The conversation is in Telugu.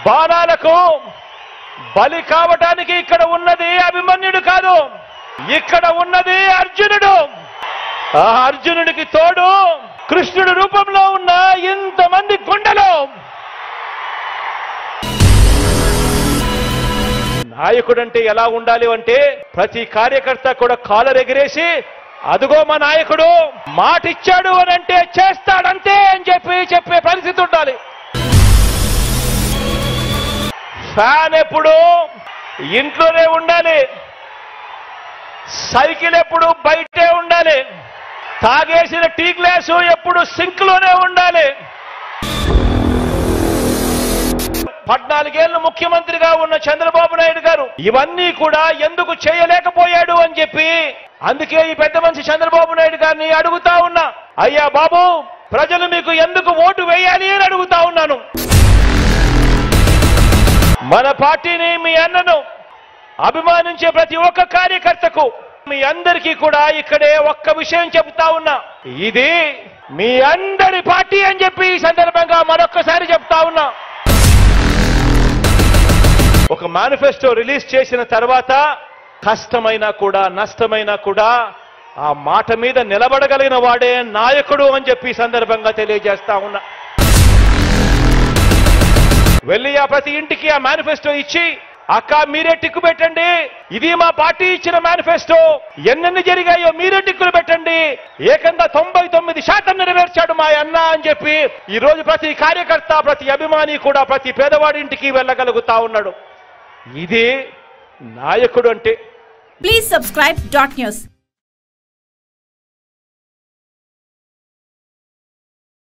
బాణాలకు బలి కావటానికి ఇక్కడ ఉన్నది అభిమన్యుడు కాదు, ఇక్కడ ఉన్నది అర్జునుడు. ఆ అర్జునుడికి తోడు కృష్ణుడి రూపంలో ఉన్న ఇంతమంది గుండెలు. నాయకుడంటే ఎలా ఉండాలి అంటే ప్రతి కార్యకర్త కూడా కాలర్ ఎగిరేసి అదుగో మా నాయకుడు మాటిచ్చాడు అని అంటే చేస్తాడంతే అని చెప్పే పరిస్థితి ఉండాలి. ఫ్యాన్ ఎప్పుడు ఇంట్లోనే ఉండాలి, సైకిల్ ఎప్పుడు బయటే ఉండాలి, తాగేసిన టీ గ్లాసు ఎప్పుడు సింక్ లోనే ఉండాలి. 14 ఏళ్లు ముఖ్యమంత్రిగా ఉన్న చంద్రబాబు నాయుడు గారు ఇవన్నీ కూడా ఎందుకు చేయలేకపోయాడు అని చెప్పి అందుకే ఈ పెద్ద మనిషి చంద్రబాబు నాయుడు గారిని అడుగుతా ఉన్నా, అయ్యా బాబు ప్రజలు మీకు ఎందుకు ఓటు వేయాలి అని అడుగుతా ఉన్నాను. మన పార్టీని మీ అన్నను అభిమానించే ప్రతి ఒక్క కార్యకర్తకు మీ అందరికీ కూడా ఇక్కడే ఒక్క విషయం చెబుతా ఉన్నా, ఇది మీ అందరి పార్టీ అని చెప్పి ఈ సందర్భంగా మరొక్కసారి చెప్తా ఉన్నా. ఒక మేనిఫెస్టో రిలీజ్ చేసిన తర్వాత కష్టమైనా కూడా నష్టమైనా కూడా ఆ మాట మీద నిలబడగలిగిన వాడే నాయకుడు అని చెప్పి ఈ సందర్భంగా తెలియజేస్తా ఉన్నా. వెళ్ళి ఆ ప్రతి ఇంటికి ఆ మేనిఫెస్టో ఇచ్చి అక్క మీరే టిక్కు పెట్టండి, ఇది మా పార్టీ ఇచ్చిన మేనిఫెస్టో, ఎన్నెన్ని జరిగాయో మీరే టిక్కులు పెట్టండి, ఏకంగా 99% నెరవేర్చాడు మా అన్న అని చెప్పి ఈ రోజు ప్రతి కార్యకర్త ప్రతి అభిమాని కూడా ప్రతి పేదవాడి ఇంటికి వెళ్ళగలుగుతా ఉన్నాడు. ఇది నాయకుడు అంటే. Please subscribe .news